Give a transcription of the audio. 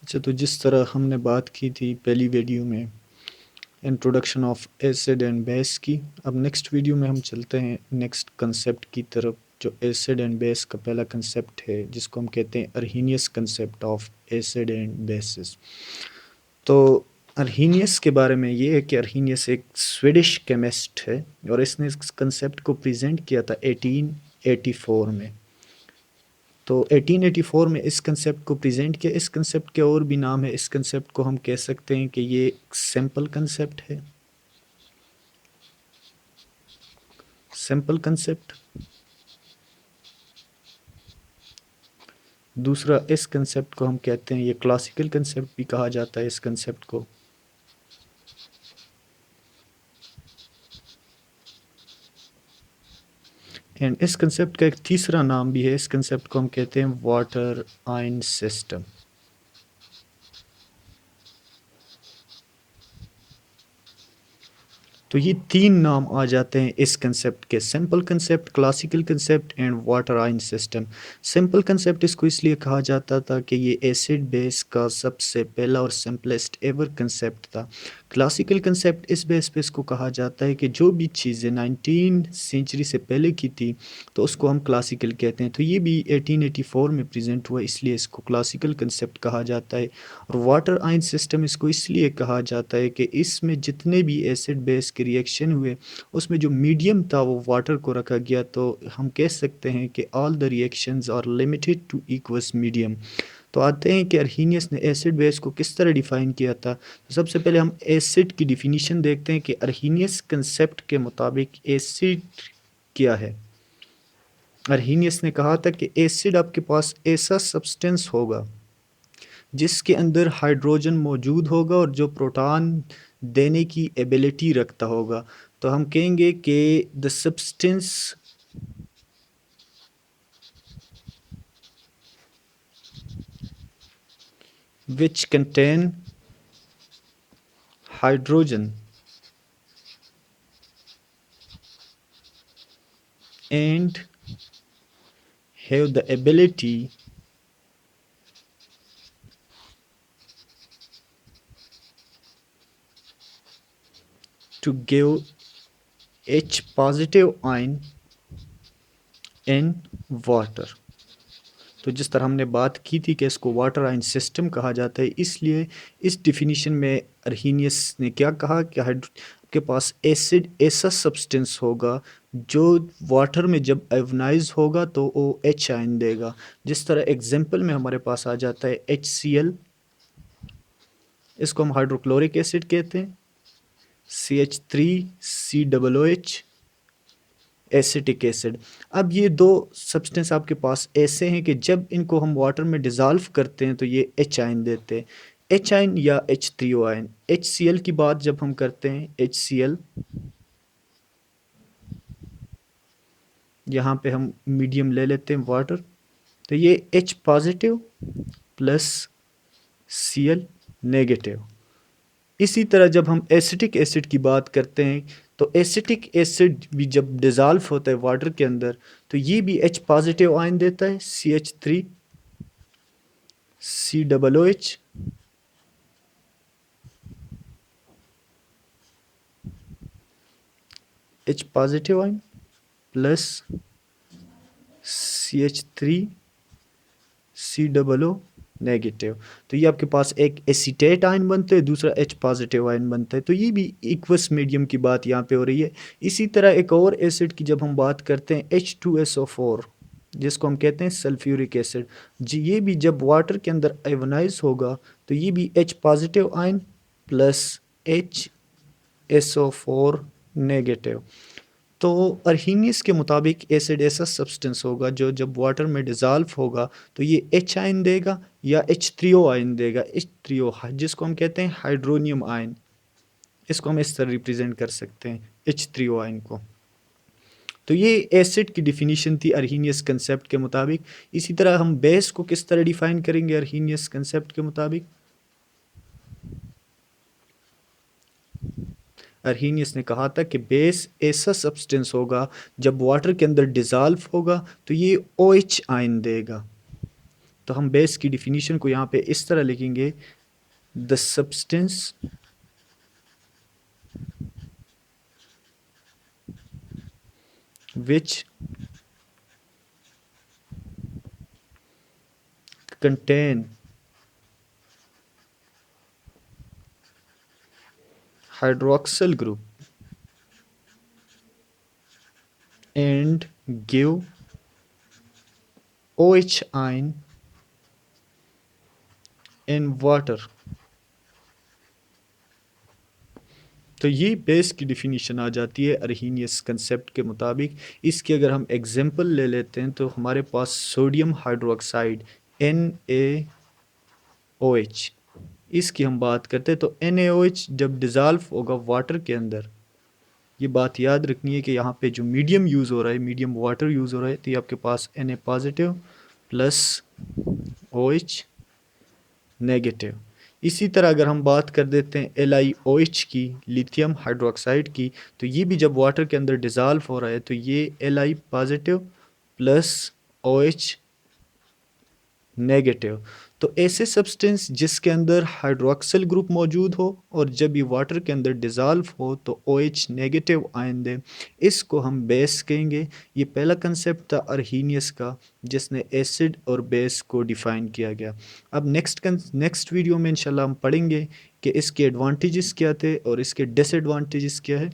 अच्छा, तो जिस तरह हमने बात की थी पहली वीडियो में introduction of acid and base की, अब नेक्स्ट वीडियो में हम चलते हैं नेक्स्ट कंसेप्ट की तरफ, जो एसिड एंड बेस का पहला कंसेप्ट है, जिसको हम कहते हैं Arrhenius concept of acid and bases. तो अर्हीनियस के बारे में ये है कि अर्हीनियस एक स्वीडिश केमिस्ट है और इसने इस कंसेप्ट को प्रेजेंट किया था 1884 में। तो 1884 में इस कंसेप्ट को प्रेजेंट किया। इस कंसेप्ट के और भी नाम है। इस कंसेप्ट को हम कह सकते हैं कि ये सिंपल कंसेप्ट है, सिंपल कंसेप्ट। दूसरा, इस कंसेप्ट को हम कहते हैं, ये क्लासिकल कंसेप्ट भी कहा जाता है इस कंसेप्ट को। एंड इस कंसेप्ट का एक तीसरा नाम भी है। इस कंसेप्ट को हम कहते हैं वाटर आयन सिस्टम। तो ये तीन नाम आ जाते हैं इस कंसेप्ट के, simple concept, classical concept and water ion system. Simple concept इसको इसलिए कहा जाता था कि ये एसिड बेस का सबसे पहला और सिंपलेस्ट एवर कंसेप्ट था। क्लासिकल कंसेप्ट इस बेस पे इसको कहा जाता है कि जो भी चीज़ें 19 सेंचुरी से पहले की थी तो उसको हम क्लासिकल कहते हैं। तो ये भी 1884 में प्रेजेंट हुआ, इसलिए इसको क्लासिकल कंसेप्ट कहा जाता है। और वाटर आयन सिस्टम इसको इसलिए कहा जाता है कि इसमें जितने भी एसिड बेस के रिएक्शन हुए उसमें जो मीडियम था वो वाटर को रखा गया। तो हम कह सकते हैं कि all the reactions are limited to aqueous medium. तो आते हैं कि अर्हीनियस ने एसिड बेस को किस तरह डिफाइन किया था। तो सबसे पहले हम एसिड की डिफिनीशन देखते हैं कि अर्हीनियस कंसेप्ट के मुताबिक एसिड क्या है। अर्हीनियस ने कहा था कि एसिड आपके पास ऐसा सब्सटेंस होगा जिसके अंदर हाइड्रोजन मौजूद होगा और जो प्रोटॉन देने की एबिलिटी रखता होगा। तो हम कहेंगे कि the substance which contain hydrogen and have the ability to give H positive ion in water। तो जिस तरह हमने बात की थी कि इसको वाटर आयन सिस्टम कहा जाता है, इसलिए इस डिफिनीशन में अर्हीनियस ने क्या कहा कि के पास एसिड ऐसा सब्सटेंस होगा जो वाटर में जब आयोनाइज होगा तो वो एच आयन देगा। जिस तरह एग्जांपल में हमारे पास आ जाता है HCl, इसको हम हाइड्रोक्लोरिक एसिड कहते हैं, CH3COOH, एसिटिक एसिड। अब ये दो सब्सटेंस आपके पास ऐसे हैं कि जब इनको हम वाटर में डिज़ोल्व करते हैं तो ये एच आयन देते हैं, एच आयन या H3O आयन। HCl की बात जब हम करते हैं, HCl, यहाँ पे हम मीडियम ले लेते हैं वाटर, तो ये H positive plus Cl negative. इसी तरह जब हम एसिटिक एसिड की बात करते हैं तो एसिटिक एसिड भी जब डिज़ोल्व होता है वाटर के अंदर तो ये भी H पॉजिटिव आयन देता है, CH3COOH, H positive ion plus CH3COO negative. तो ये आपके पास एक एसीटेट आयन बनते हैं, दूसरा H पॉजिटिव आयन बनता है। तो ये भी इक्वस मीडियम की बात यहाँ पे हो रही है। इसी तरह एक और एसिड की जब हम बात करते हैं, H2SO4, जिसको हम कहते हैं सल्फ्यूरिक एसिड जी, ये भी जब वाटर के अंदर आयोनाइज होगा तो ये भी H positive ion plus HSO4 negative. तो अर्हीनियस के मुताबिक एसिड ऐसा सब्सटेंस होगा जो जब वाटर में डिज़ोल्व होगा तो ये एच आयन देगा या H3O आयन देगा, H3O, जिसको हम कहते हैं हाइड्रोनियम आयन। इसको हम इस तरह रिप्रेजेंट कर सकते हैं H3O आयन को। तो ये एसिड की डिफिनीशन थी अर्हीनियस कंसेप्ट के मुताबिक। इसी तरह हम बेस को किस तरह डिफाइन करेंगे अर्हीनियस कंसेप्ट के मुताबिक। अर्हीनियस ने कहा था कि बेस ऐसा सब्सटेंस होगा जब वाटर के अंदर डिज़ोल्व होगा तो ये OH आयन देगा। तो हम बेस की डिफिनीशन को यहाँ पे इस तरह लिखेंगे, the substance which contain hydroxyl group and give OH ion in water। तो ये बेस की डिफिनीशन आ जाती है अरहीनियस कंसेप्ट के मुताबिक। इसकी अगर हम एग्जांपल ले लेते हैं तो हमारे पास सोडियम हाइड्रोक्साइड NaOH, इसकी हम बात करते हैं तो NaOH जब डिज़ाल्व होगा वाटर के अंदर, ये बात याद रखनी है कि यहाँ पे जो मीडियम यूज़ हो रहा है, मीडियम वाटर यूज़ हो रहा है, तो ये आपके पास Na positive plus OH negative. इसी तरह अगर हम बात कर देते हैं LiOH की, लिथियम हाइड्रोक्साइड की, तो ये भी जब वाटर के अंदर डिज़ाल्व हो रहा है तो ये Li positive plus OH negative. तो ऐसे सब्सटेंस जिसके अंदर हाइड्रोक्सिल ग्रुप मौजूद हो और जब ये वाटर के अंदर डिज़ाल्व हो तो OH नेगेटिव आयन दे, इसको हम बेस कहेंगे। ये पहला कंसेप्ट था अरहीनियस का जिसने एसिड और बेस को डिफ़ाइन किया गया। अब नेक्स्ट वीडियो में इंशाल्लाह हम पढ़ेंगे कि इसके एडवांटेजेस क्या थे और इसके डिसएडवांटेजेस क्या है।